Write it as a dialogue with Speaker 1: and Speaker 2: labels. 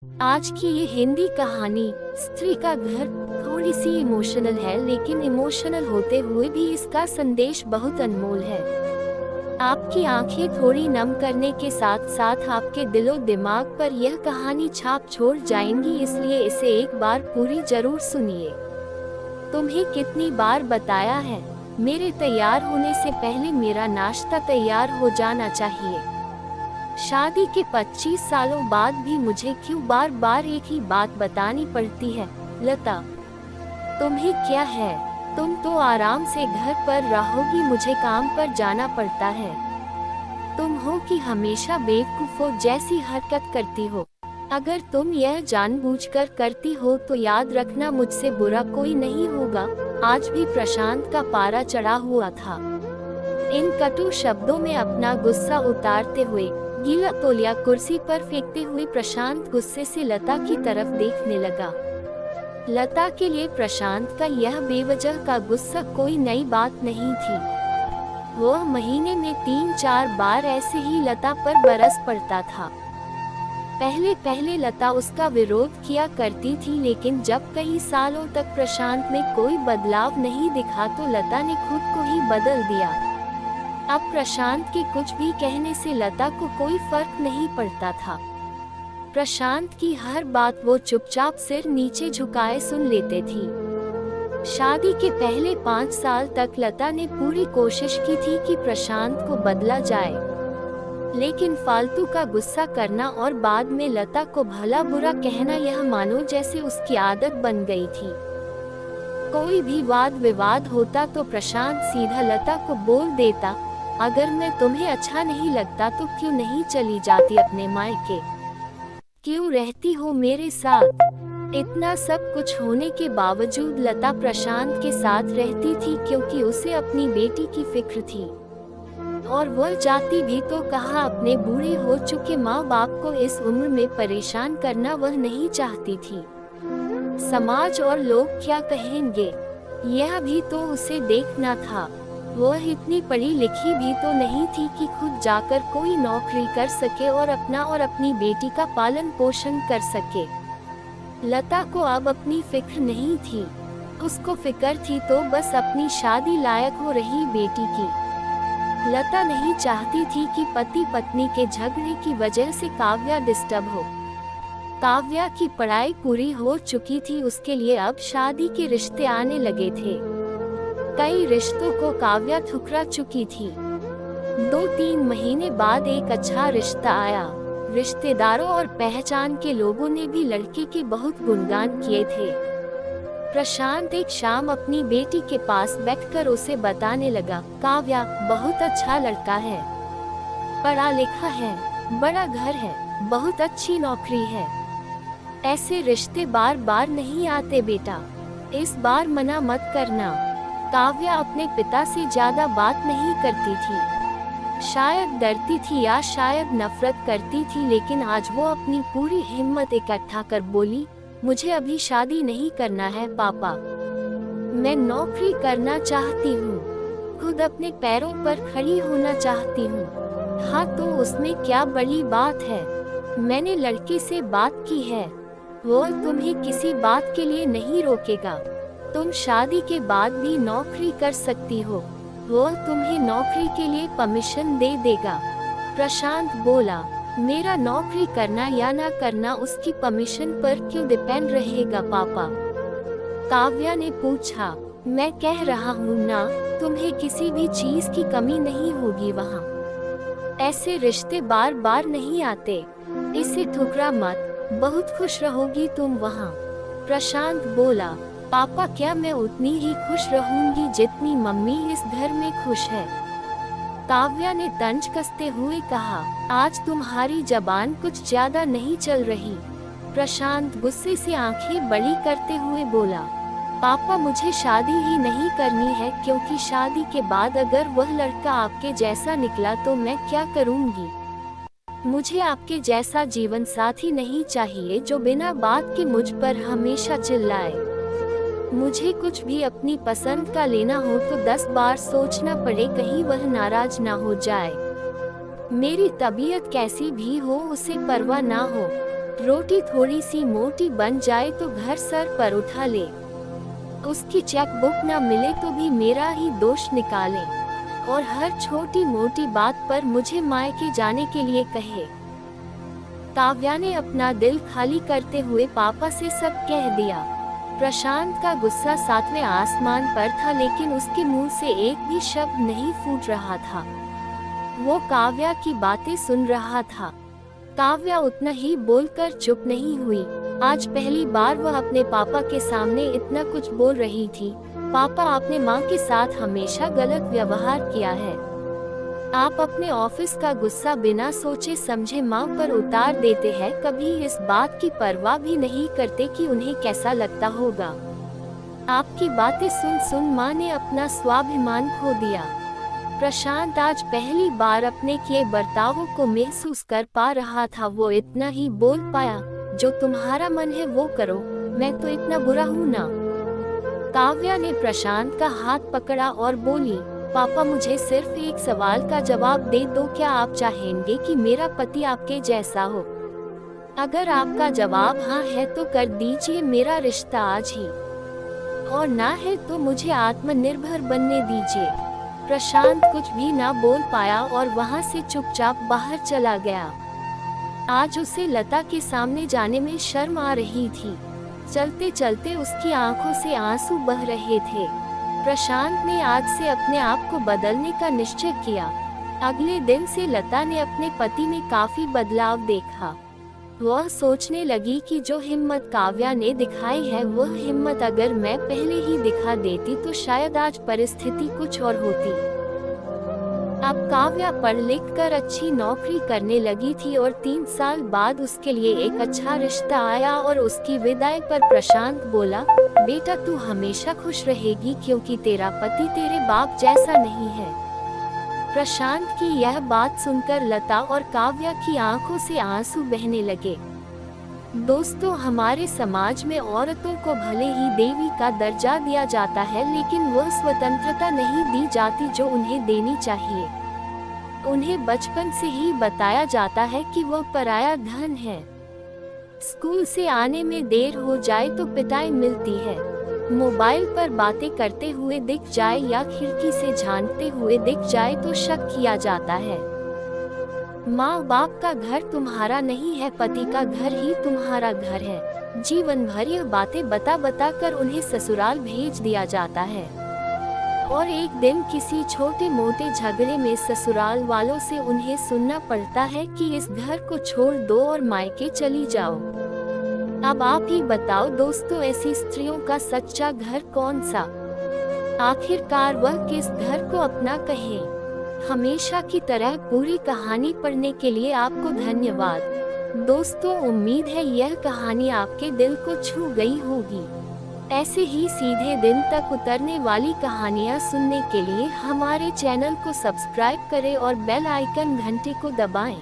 Speaker 1: आज की ये हिंदी कहानी स्त्री का घर थोड़ी सी इमोशनल है, लेकिन इमोशनल होते हुए भी इसका संदेश बहुत अनमोल है। आपकी आंखें थोड़ी नम करने के साथ साथ आपके दिलो दिमाग पर यह कहानी छाप छोड़ जाएंगी, इसलिए इसे एक बार पूरी जरूर सुनिए। तुम्हें कितनी बार बताया है, मेरे तैयार होने से पहले मेरा नाश्ता तैयार हो जाना चाहिए। शादी के 25 सालों बाद भी मुझे क्यों बार बार एक ही बात बतानी पड़ती है? लता, तुम्हें क्या है? तुम तो आराम से घर पर रहोगी, मुझे काम पर जाना पड़ता है। तुम हो कि हमेशा बेवकूफों जैसी हरकत करती हो। अगर तुम यह जानबूझकर करती हो तो याद रखना, मुझसे बुरा कोई नहीं होगा। आज भी प्रशांत का पारा चढ़ा हुआ था। इन कटु शब्दों में अपना गुस्सा उतारते हुए गीला तौलिया कुर्सी पर फेंकते हुए प्रशांत गुस्से से लता की तरफ देखने लगा। लता के लिए प्रशांत का यह बेवजह का गुस्सा कोई नई बात नहीं थी। वह महीने में 3-4 बार ऐसे ही लता पर बरस पड़ता था। पहले पहले लता उसका विरोध किया करती थी, लेकिन जब कई सालों तक प्रशांत में कोई बदलाव नहीं दिखा तो लता ने खुद को ही बदल दिया। अब प्रशांत के कुछ भी कहने से लता को कोई फर्क नहीं पड़ता था। प्रशांत की हर बात वो चुपचाप सिर नीचे झुकाए सुन लेते थी। शादी के पहले 5 साल तक लता ने पूरी कोशिश की थी कि प्रशांत को बदला जाए, लेकिन फालतू का गुस्सा करना और बाद में लता को भला बुरा कहना, यह मानो जैसे उसकी आदत बन गई थी। कोई भी वाद विवाद होता तो प्रशांत सीधा लता को बोल देता, अगर मैं तुम्हें अच्छा नहीं लगता तो क्यों नहीं चली जाती अपने मायके? क्यों रहती हो मेरे साथ? इतना सब कुछ होने के बावजूद लता प्रशांत के साथ रहती थी, क्योंकि उसे अपनी बेटी की फिक्र थी। और वह जाती भी तो कहाँ, अपने बूढ़े हो चुके माँ बाप को इस उम्र में परेशान करना वह नहीं चाहती थी। समाज और लोग क्या कहेंगे, यह भी तो उसे देखना था। वह इतनी पढ़ी लिखी भी तो नहीं थी कि खुद जाकर कोई नौकरी कर सके और अपना और अपनी बेटी का पालन पोषण कर सके। लता को अब अपनी फिक्र नहीं थी। उसको फिक्र थी तो बस अपनी शादी लायक हो रही बेटी की। लता नहीं चाहती थी कि पति पत्नी के झगड़े की वजह से काव्या डिस्टर्ब हो। काव्या की पढ़ाई पूरी हो चुकी थी, उसके लिए अब शादी के रिश्ते आने लगे थे। कई रिश्तों को काव्या ठुकरा चुकी थी। 2-3 महीने बाद एक अच्छा रिश्ता आया। रिश्तेदारों और पहचान के लोगों ने भी लड़के के बहुत गुणगान किए थे। प्रशांत एक शाम अपनी बेटी के पास बैठकर उसे बताने लगा, काव्या बहुत अच्छा लड़का है, पढ़ा लिखा है, बड़ा घर है, बहुत अच्छी नौकरी है। ऐसे रिश्ते बार बार नहीं आते बेटा, इस बार मना मत करना। काव्या अपने पिता से ज्यादा बात नहीं करती थी। शायद डरती थी या शायद नफरत करती थी, लेकिन आज वो अपनी पूरी हिम्मत इकट्ठा कर बोली, मुझे अभी शादी नहीं करना है पापा। मैं नौकरी करना चाहती हूँ, खुद अपने पैरों पर खड़ी होना चाहती हूँ। हाँ तो उसमें क्या बड़ी बात है? मैंने लड़के से बात की है, वो तुम्हें किसी बात के लिए नहीं रोकेगा। तुम शादी के बाद भी नौकरी कर सकती हो, वो तुम्हें नौकरी के लिए परमिशन दे देगा। प्रशांत बोला, मेरा नौकरी करना या ना करना उसकी परमिशन पर क्यों डिपेंड रहेगा पापा? काव्या ने पूछा, मैं कह रहा हूँ ना, तुम्हें किसी भी चीज की कमी नहीं होगी वहाँ। ऐसे रिश्ते बार बार नहीं आते, इसे ठुकरा मत, बहुत खुश रहोगी तुम वहाँ। प्रशांत बोला, पापा क्या मैं उतनी ही खुश रहूंगी जितनी मम्मी इस घर में खुश है? काव्या ने तंज कसते हुए कहा, आज तुम्हारी जबान कुछ ज्यादा नहीं चल रही। प्रशांत गुस्से से आंखें बड़ी करते हुए बोला, पापा मुझे शादी ही नहीं करनी है, क्योंकि शादी के बाद अगर वह लड़का आपके जैसा निकला तो मैं क्या करूंगी? मुझे आपके जैसा जीवन साथी नहीं चाहिए जो बिना बात के मुझ पर हमेशा चिल्लाए। मुझे कुछ भी अपनी पसंद का लेना हो तो 10 बार सोचना पड़े, कहीं वह नाराज ना हो जाए। मेरी तबीयत कैसी भी हो उसे परवाह ना हो। रोटी थोड़ी सी मोटी बन जाए तो घर सर पर उठा ले। उसकी चेकबुक न मिले तो भी मेरा ही दोष निकाले और हर छोटी मोटी बात पर मुझे मायके जाने के लिए कहे। काव्या ने अपना दिल खाली करते हुए पापा से सब कह दिया। प्रशांत का गुस्सा सातवें आसमान पर था, लेकिन उसके मुंह से एक भी शब्द नहीं फूट रहा था। वो काव्या की बातें सुन रहा था। काव्या उतना ही बोलकर चुप नहीं हुई। आज पहली बार वह अपने पापा के सामने इतना कुछ बोल रही थी। पापा, आपने माँ के साथ हमेशा गलत व्यवहार किया है। आप अपने ऑफिस का गुस्सा बिना सोचे समझे माँ पर उतार देते हैं, कभी इस बात की परवाह भी नहीं करते कि उन्हें कैसा लगता होगा। आपकी बातें सुन सुन माँ ने अपना स्वाभिमान खो दिया। प्रशांत आज पहली बार अपने किए बर्तावों को महसूस कर पा रहा था। वो इतना ही बोल पाया, जो तुम्हारा मन है वो करो, मैं तो इतना बुरा हूँ ना। काव्या ने प्रशांत का हाथ पकड़ा और बोली, पापा, मुझे सिर्फ एक सवाल का जवाब दे दो, क्या आप चाहेंगे कि मेरा पति आपके जैसा हो? अगर आपका जवाब हाँ है तो कर दीजिए मेरा रिश्ता आज ही, और ना है तो मुझे आत्मनिर्भर बनने दीजिए। प्रशांत कुछ भी ना बोल पाया और वहाँ से चुपचाप बाहर चला गया। आज उसे लता के सामने जाने में शर्म आ रही थी। चलते चलते उसकी आंखों से आंसू बह रहे थे। प्रशांत ने आज से अपने आप को बदलने का निश्चय किया। अगले दिन से लता ने अपने पति में काफी बदलाव देखा। वह सोचने लगी कि जो हिम्मत काव्या ने दिखाई है, वह हिम्मत अगर मैं पहले ही दिखा देती तो शायद आज परिस्थिति कुछ और होती। अब काव्या पढ़ लिख कर अच्छी नौकरी करने लगी थी और 3 साल बाद उसके लिए एक अच्छा रिश्ता आया और उसकी विदाई पर प्रशांत बोला, बेटा तू हमेशा खुश रहेगी क्योंकि तेरा पति तेरे बाप जैसा नहीं है। प्रशांत की यह बात सुनकर लता और काव्या की आंखों से आंसू बहने लगे। दोस्तों, हमारे समाज में औरतों को भले ही देवी का दर्जा दिया जाता है, लेकिन वह स्वतंत्रता नहीं दी जाती जो उन्हें देनी चाहिए। उन्हें बचपन से ही बताया जाता है कि वह पराया धन है। स्कूल से आने में देर हो जाए तो पिटाई मिलती है। मोबाइल पर बातें करते हुए दिख जाए या खिड़की से झांकते हुए दिख जाए तो शक किया जाता है। माँ बाप का घर तुम्हारा नहीं है, पति का घर ही तुम्हारा घर है। जीवन भर यह बातें बता बता कर उन्हें ससुराल भेज दिया जाता है और एक दिन किसी छोटे मोटे झगड़े में ससुराल वालों से उन्हें सुनना पड़ता है कि इस घर को छोड़ दो और मायके चली जाओ। अब आप ही बताओ दोस्तों, ऐसी स्त्रियों का सच्चा घर कौन सा? आखिरकार वह किस घर को अपना कहे? हमेशा की तरह पूरी कहानी पढ़ने के लिए आपको धन्यवाद। दोस्तों, उम्मीद है यह कहानी आपके दिल को छू गई होगी। ऐसे ही सीधे दिन तक उतरने वाली कहानियाँ सुनने के लिए हमारे चैनल को सब्सक्राइब करें और बेल आइकन घंटे को दबाएं।